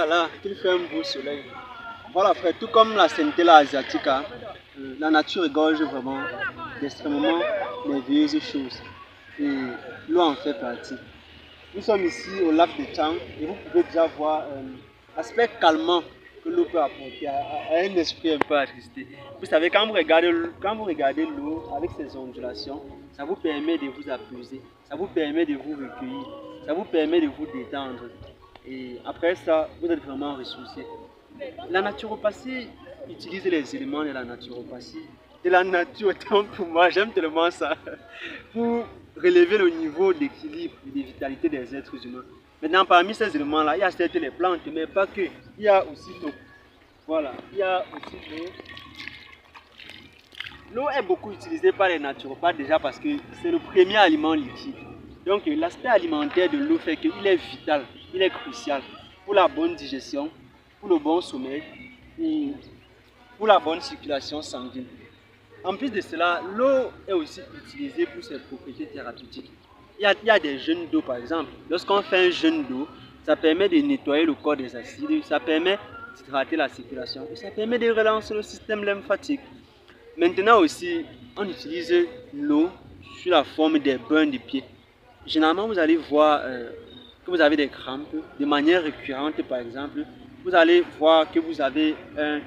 là, qu'il fait un beau soleil. Voilà, frère, tout comme la Centella asiatique, hein, la nature égorge vraiment d'extrêmement merveilleuses choses. Et l'eau en fait partie. Nous sommes ici au lac de Tchang et vous pouvez déjà voir l'aspect calmant que l'eau peut apporter à un esprit un peu attristé. Vous savez, quand vous regardez l'eau avec ses ondulations, ça vous permet de vous apaiser, ça vous permet de vous recueillir, ça vous permet de vous détendre. Et après ça, vous êtes vraiment ressourcé. La naturopathie utilise les éléments de la naturopathie, de la nature, autant pour moi, j'aime tellement ça, pour relever le niveau d'équilibre et de vitalité des êtres humains. Maintenant, parmi ces éléments-là, il y a certes les plantes, mais pas que. Il y a aussi l'eau. Voilà, il y a aussi l'eau. L'eau est beaucoup utilisée par les naturopathes déjà parce que c'est le premier aliment liquide. Donc l'aspect alimentaire de l'eau fait qu'il est vital, il est crucial pour la bonne digestion, pour le bon sommeil et pour la bonne circulation sanguine. En plus de cela, l'eau est aussi utilisée pour ses propriétés thérapeutiques. Il y a des jeûnes d'eau par exemple. Lorsqu'on fait un jeûne d'eau, ça permet de nettoyer le corps des acides, ça permet d'hydrater la circulation et ça permet de relancer le système lymphatique. Maintenant aussi, on utilise l'eau sous la forme des bains de pied. Généralement, vous allez voir que vous avez des crampes de manière récurrente par exemple. Vous allez voir que vous avez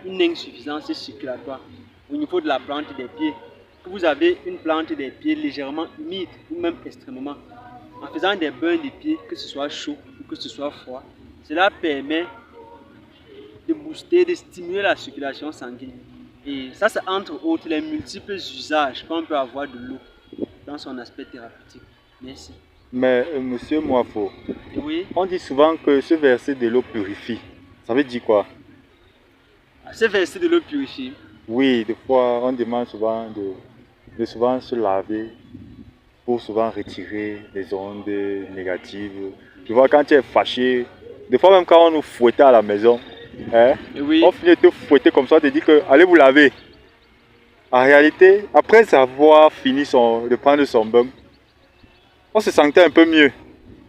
une insuffisance circulatoire au niveau de la plante des pieds, que vous avez une plante des pieds légèrement humide ou même extrêmement. En faisant des bains de pieds, que ce soit chaud ou que ce soit froid, cela permet de booster, de stimuler la circulation sanguine. Et ça, c'est entre autres les multiples usages qu'on peut avoir de l'eau dans son aspect thérapeutique. Merci. Mais monsieur Moafo, oui? On dit souvent que ce verset de l'eau purifie. Ça veut dire quoi? Ce verset de l'eau purifie? Oui, des fois on demande souvent de souvent se laver pour souvent retirer les ondes négatives. Tu vois, quand tu es fâché, des fois même quand on nous fouettait à la maison, hein, oui. On finit de te fouetter comme ça, on te dit que allez vous laver. En réalité, après avoir fini de prendre son bain, on se sentait un peu mieux.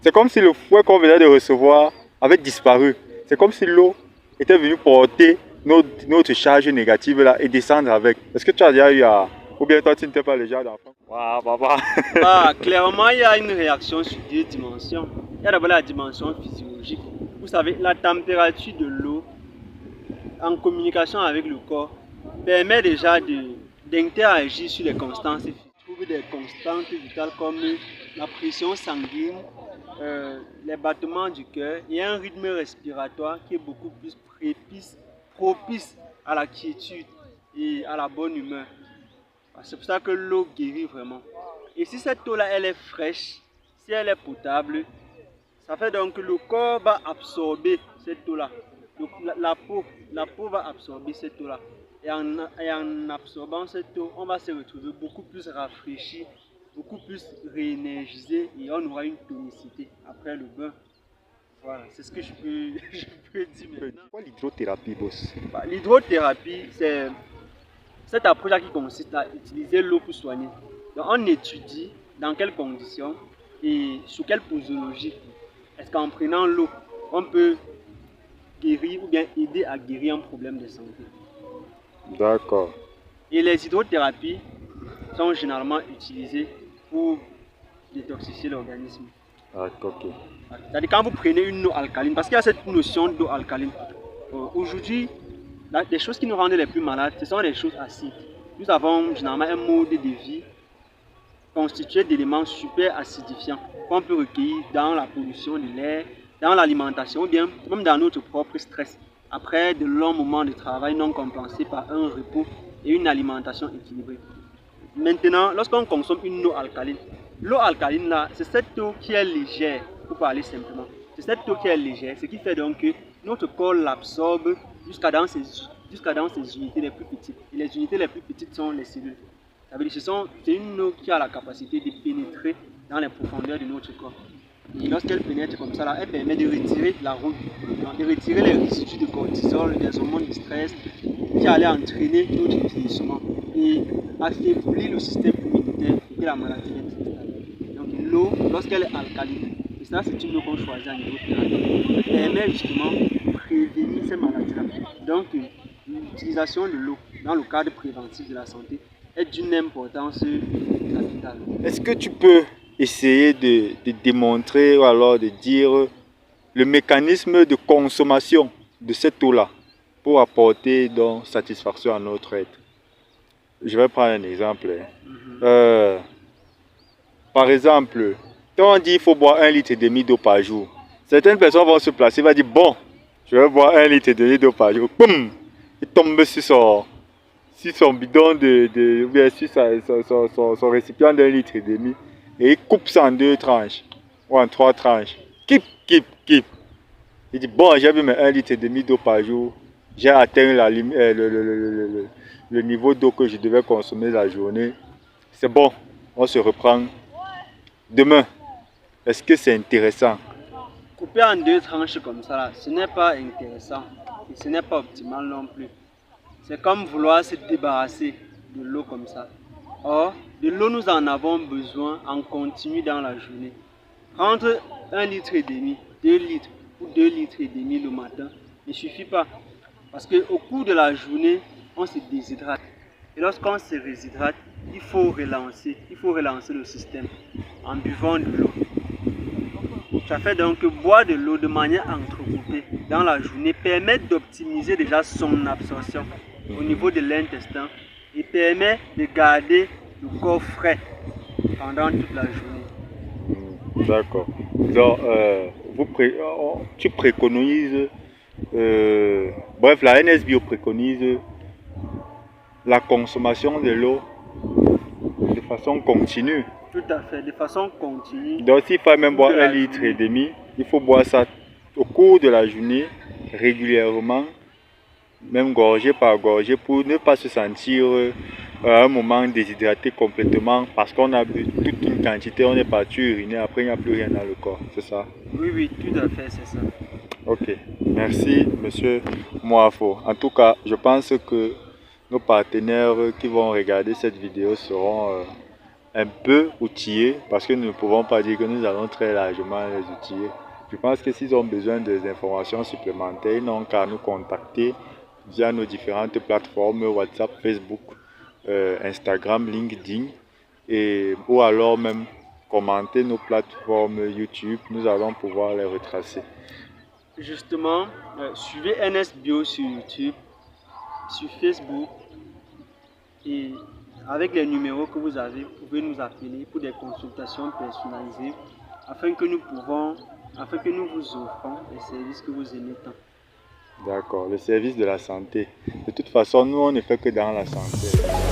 C'est comme si le fouet qu'on venait de recevoir avait disparu. C'est comme si l'eau était venue porter notre charge négative là et descendre avec. Est-ce que tu as déjà eu à... Ou bien toi tu n'étais pas le genre d'enfant? Waouh, papa. Clairement, il y a une réaction sur deux dimensions. Il y a d'abord la dimension physiologique. Vous savez, la température de l'eau en communication avec le corps permet déjà d'interagir sur les constances physiques. On trouve des constantes vitales comme la pression sanguine, les battements du cœur et un rythme respiratoire qui est beaucoup plus propice à la quiétude et à la bonne humeur. C'est pour ça que l'eau guérit vraiment. Et si cette eau-là, elle est fraîche, si elle est potable, ça fait donc que le corps va absorber cette eau-là. La peau va absorber cette eau-là. Et en absorbant cette eau, on va se retrouver beaucoup plus rafraîchi, beaucoup plus réénergisé et on aura une tonicité après le bain. Voilà, c'est ce que je peux dire maintenant. Quoi l'hydrothérapie, boss? L'hydrothérapie, c'est cette approche-là qui consiste à utiliser l'eau pour soigner. Donc on étudie dans quelles conditions et sous quelle posologie est-ce qu'en prenant l'eau, on peut guérir ou bien aider à guérir un problème de santé. D'accord. Et les hydrothérapies sont généralement utilisées pour détoxifier l'organisme. Ah, ok. C'est-à-dire quand vous prenez une eau alcaline, parce qu'il y a cette notion d'eau alcaline. Aujourd'hui, les choses qui nous rendent les plus malades, ce sont les choses acides. Nous avons généralement un mode de vie constitué d'éléments super acidifiants qu'on peut recueillir dans la pollution de l'air, dans l'alimentation ou bien même dans notre propre stress. Après de longs moments de travail non compensés par un repos et une alimentation équilibrée. Maintenant, lorsqu'on consomme une eau alcaline, l'eau alcaline là, c'est cette eau qui est légère, pour parler simplement. C'est cette eau qui est légère, ce qui fait donc que notre corps l'absorbe jusqu'à dans ses unités les plus petites. Et les unités les plus petites sont les cellules. Ça veut dire que c'est une eau qui a la capacité de pénétrer dans les profondeurs de notre corps. Et lorsqu'elle pénètre comme ça, là, elle permet de retirer la route, de retirer les résidus de cortisol, des hormones de stress qui allaient entraîner notre vieillissement et affaiblir le système immunitaire et que la maladie vienne s'installer. Donc l'eau, lorsqu'elle est alcaline, et ça c'est une eau qu'on choisit à niveau thérapeutique, permet justement de ces maladies-là. Donc, l'utilisation de l'eau dans le cadre préventif de la santé est d'une importance capitale. Est-ce que tu peux essayer de démontrer ou alors de dire le mécanisme de consommation de cette eau-là pour apporter donc satisfaction à notre être? Je vais prendre un exemple. Par exemple, quand on dit qu'il faut boire 1,5 litre d'eau par jour, certaines personnes vont se placer et vont dire bon, je vais boire 1,5 litre d'eau par jour. Boum! Il tombe sur son bidon ou bien sur son récipient d'1,5 litre et il coupe ça en 2 tranches ou en 3 tranches. Kip. Il dit bon, j'ai bu mes 1,5 litre d'eau par jour, j'ai atteint le niveau d'eau que je devais consommer la journée. C'est bon, on se reprend demain. Est-ce que c'est intéressant? Couper en 2 tranches comme ça, là, ce n'est pas intéressant et ce n'est pas optimal non plus. C'est comme vouloir se débarrasser de l'eau comme ça. Or, de l'eau, nous en avons besoin en continu dans la journée. Entre 1,5 litre, 2 litres ou 2,5 litres le matin ne suffit pas. Parce qu'au cours de la journée, on se déshydrate. Et lorsqu'on se réshydrate, il faut relancer le système en buvant de l'eau. Ça fait donc que boire de l'eau de manière entrecoupée dans la journée permet d'optimiser déjà son absorption au niveau de l'intestin et permet de garder le corps frais pendant toute la journée. D'accord. Donc, tu préconises, bref, la NSBio préconise la consommation de l'eau de façon continue. Tout à fait, de façon continue. Donc, s'il faut même boire 1,5 litre, il faut boire ça au cours de la journée, régulièrement, même gorgée par gorgée, pour ne pas se sentir à un moment déshydraté complètement parce qu'on a bu toute une quantité, on est parti uriner, après il n'y a plus rien dans le corps, c'est ça? Oui, tout à fait, c'est ça. Ok, merci monsieur Moafo. En tout cas, je pense que nos partenaires qui vont regarder cette vidéo seront un peu outillés parce que nous ne pouvons pas dire que nous allons très largement les outiller. Je pense que s'ils ont besoin des informations supplémentaires, ils n'ont qu'à nous contacter via nos différentes plateformes WhatsApp, Facebook, Instagram, LinkedIn ou alors même commenter nos plateformes YouTube. Nous allons pouvoir les retracer. Justement, suivez NSBio sur YouTube, sur Facebook et avec les numéros que vous avez, vous pouvez nous appeler pour des consultations personnalisées afin que nous vous offrons les services que vous aimez tant. D'accord, le service de la santé. De toute façon, nous, on ne fait que dans la santé.